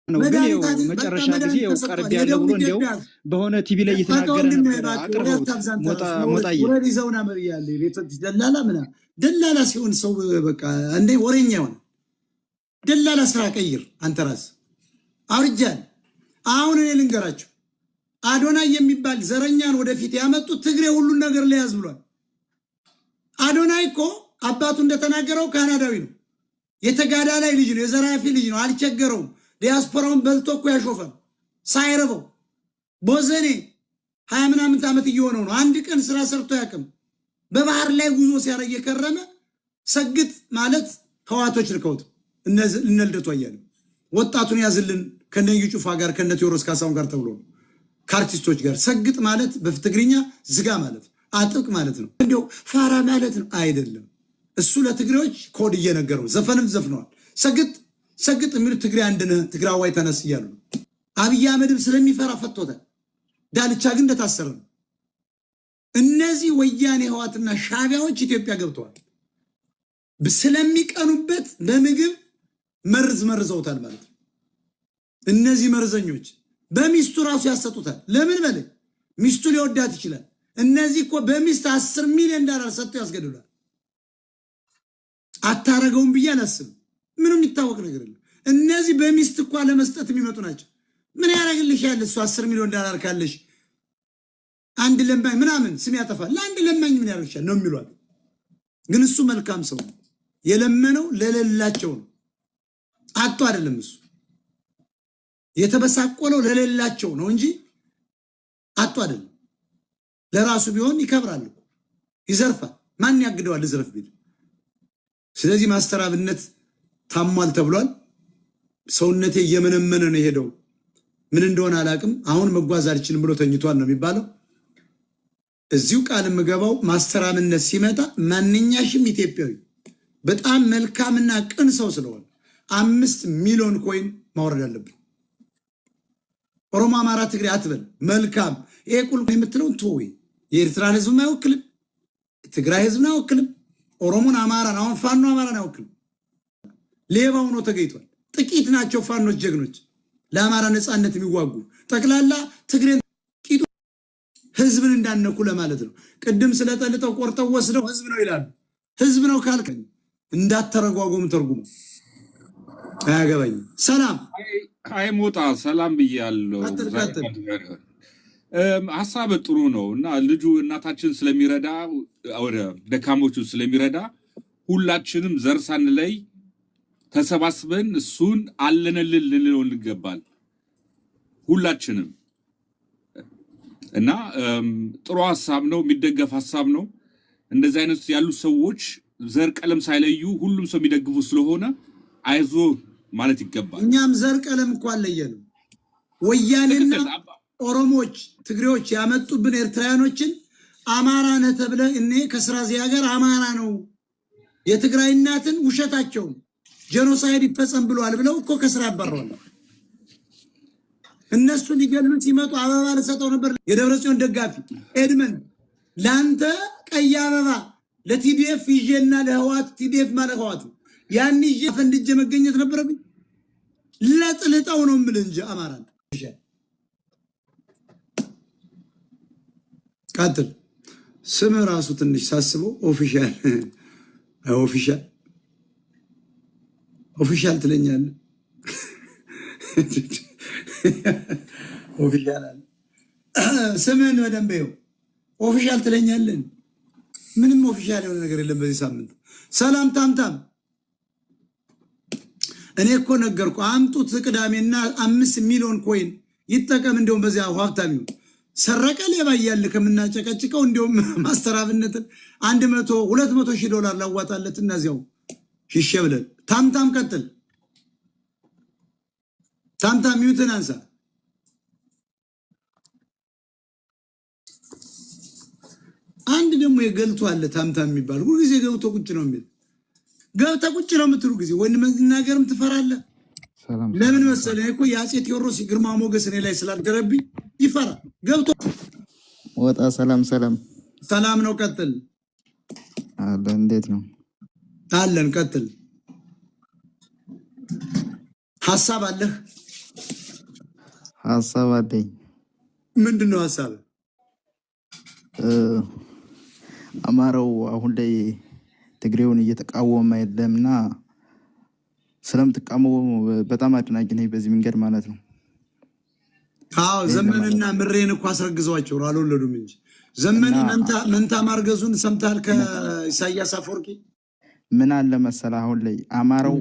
ነው ግን መጨረሻ ጊዜ ቀርብ ያለው ብሎ እንደው በሆነ ቲቪ ላይ እየተናገረ ነበር። አቅርቦት ሞጣይ ወሬ መር ያለ ደላላ ምና ደላላ ሲሆን ሰው በቃ እንደ ወሬኛ ሆነ። ደላላ ስራ ቀይር አንተ ራስ አውርጃል። አሁን እኔ ልንገራችሁ አዶናይ የሚባል ዘረኛን ወደፊት ያመጡት ትግሬ ሁሉን ነገር ሊያዝ ብሏል። አዶናይ እኮ አባቱ እንደተናገረው ካናዳዊ ነው። የተጋዳላይ ልጅ ነው። የዘራፊ ልጅ ነው። አልቸገረውም። ዲያስፖራውን በልቶ እኮ ያሾፋል ሳይረበው። ቦዘኔ 20 ምናምን ዓመት እየሆነው ነው። አንድ ቀን ስራ ሰርቶ ያቅም በባህር ላይ ጉዞ ሲያረግ የከረመ ሰግጥ ማለት ህዋቶች ልከውት እነልደቱ አያለ ወጣቱን ያዝልን ከነዩ ጩፋ ጋር ከነ ቴዎድሮስ ካሳሁን ጋር ተብሎ ከአርቲስቶች ጋር ሰግጥ ማለት በትግርኛ ዝጋ ማለት አጥብቅ ማለት ነው። እንደው ፋራ ማለት ነው አይደለም። እሱ ለትግሬዎች ኮድ እየነገረው ዘፈንም ዘፍነዋል። ሰግጥ የሚሉ ትግሬ አንድነ ትግራዋይ ተነስ እያሉ አብይ አህመድም ስለሚፈራ ፈቶታል። ዳልቻ ግን እንደታሰረ ነው። እነዚህ ወያኔ ህዋትና ሻቢያዎች ኢትዮጵያ ገብተዋል። ስለሚቀኑበት በምግብ መርዘውታል ማለት ነው። እነዚህ መርዘኞች በሚስቱ ራሱ ያሰጡታል። ለምን በለ ሚስቱ ሊወዳት ይችላል። እነዚህ እኮ በሚስት 10 ሚሊዮን ዶላር ሰጥተው ያስገድሉታል። አታረገውም ብዬ አላስብም። ምንም የሚታወቅ ነገር የለም። እነዚህ በሚስት እኮ ለመስጠት የሚመጡ ናቸው። ምን ያደርግልሻል? እሱ 10 ሚሊዮን ዶላር ካለሽ አንድ ለማኝ ምናምን ስም ያጠፋል። ለአንድ ለማኝ ምን ያደርግሻል ነው የሚሏል። ግን እሱ መልካም ሰው ነው። የለመነው ለሌላቸው ነው። አጥቶ አይደለም። እሱ የተበሳቆለው ለሌላቸው ነው እንጂ አጥቶ አይደለም። ለራሱ ቢሆን ይከብራል፣ ይዘርፋል። ማን ያግደዋል? ዝረፍ ቢል። ስለዚህ ማስተር አብነት ታሟል ተብሏል። ሰውነቴ እየመነመነ ነው የሄደው። ምን እንደሆነ አላቅም። አሁን መጓዝ አልችልም ብሎ ተኝቷል ነው የሚባለው። እዚሁ ቃል የምገባው ማስተር አብነት ሲመጣ ማንኛሽም ኢትዮጵያዊ በጣም መልካምና ቅን ሰው ስለሆነ 5 ሚሊዮን ኮይን ማውረድ አለብን። ኦሮሞ፣ አማራ፣ ትግሬ አትበል። መልካም ይሄ ቁል የምትለው ቶይ የኤርትራን ህዝብ አይወክልም። ትግራይ ህዝብን አይወክልም። ኦሮሞን፣ አማራን አሁን ፋኖ አማራን አይወክልም። ሌባው ነው ተገይቷል። ጥቂት ናቸው ፋኖች ጀግኖች ለአማራ ነፃነት የሚዋጉ ጠቅላላ ትግሬን ቂጡ ህዝብን እንዳነኩ ለማለት ነው። ቅድም ስለጠልጠው ቆርጠው ወስደው ህዝብ ነው ይላሉ። ህዝብ ነው ካልከኝ እንዳተረጓጎም ተርጉሙ አያገባኝም። ሰላም አይ ሞጣ ሰላም ብያለሁ። ሀሳብ ጥሩ ነው እና ልጁ እናታችን ስለሚረዳ ወደ ደካሞቹ ስለሚረዳ ሁላችንም ዘር ሳንለይ ተሰባስበን እሱን አለንልን ልንለው እንገባል ሁላችንም። እና ጥሩ ሀሳብ ነው፣ የሚደገፍ ሀሳብ ነው። እንደዚህ አይነት ያሉ ሰዎች ዘር ቀለም ሳይለዩ ሁሉም ሰው የሚደግፉ ስለሆነ አይዞ ማለት ይገባል። እኛም ዘር ቀለም እኮ አለየንም። ወያኔና ኦሮሞዎች፣ ትግሬዎች ያመጡብን ኤርትራውያኖችን አማራ ነህ ተብለህ እኔ ከስራ ዚያ ጋር አማራ ነው የትግራይ እናትን ውሸታቸው ጄኖሳይድ ይፈጸም ብሏል ብለው እኮ ከስራ ያባረዋል። እነሱ ሊገሉ ሲመጡ አበባ ለሰጠው ነበር። የደብረጽዮን ደጋፊ ኤድመን ላንተ ቀይ አበባ ለቲዲኤፍ ይዤና ለህዋት ቲዲኤፍ ማለት ህዋት ያን ይዤ ፈንድጄ መገኘት ነበረብኝ። ለጥልጣው ነው የምልህ እንጂ አማራ ቀጥል። ስም ራሱ ትንሽ ሳስበው ኦፊሻል ትለኛለህ። ኦፊሻል አለ ስምን በደንብ ይኸው ኦፊሻል ትለኛለህ። ምንም ኦፊሻል የሆነ ነገር የለም በዚህ ሳምንት። ሰላም ታምታም እኔ እኮ ነገርኩ። አምጡት ቅዳሜና 5 ሚሊዮን ኮይን ይጠቀም። እንደውም በዚያ ሀብታም ይሁን ሰረቀ ሌባ እያለ ከምናጨቀጭቀው እንደውም ማስተር አብነትን 100-200 ሺህ ዶላር ላዋጣለት እና እዚያው ሽሼ ብለን ታምታም ቀጥል። ታምታም ሚዩትን አንሳ። አንድ ደግሞ የገልቶ አለ ታምታም የሚባል ሁልጊዜ ገብቶ ቁጭ ነው የሚል ገብተ ቁጭ ነው የምትሉ ጊዜ ወንድ መናገርም ትፈራለህ። ለምን መሰለህ እኮ የአፄ ቴዎድሮስ ግርማ ሞገስ እኔ ላይ ስላልደረብኝ ይፈራ ገብቶ ወጣ። ሰላም ነው። ቀጥል አለ። እንዴት ነው አለን? ቀጥል። ሐሳብ አለህ? ሀሳብ አለኝ። ምንድነው ሀሳብ? አማራው አሁን ላይ ትግሬውን እየተቃወመ አይደለምና ስለምትቃወሙ በጣም አድናቂ ነኝ በዚህ መንገድ ማለት ነው። አዎ ዘመንና ምሬን እኮ አስረግዘዋቸው አልወለዱም እንጂ ዘመን መንታ ማርገዙን ሰምታል ከኢሳያስ አፈወርቂ። ምን አለ መሰለህ አሁን ላይ አማራው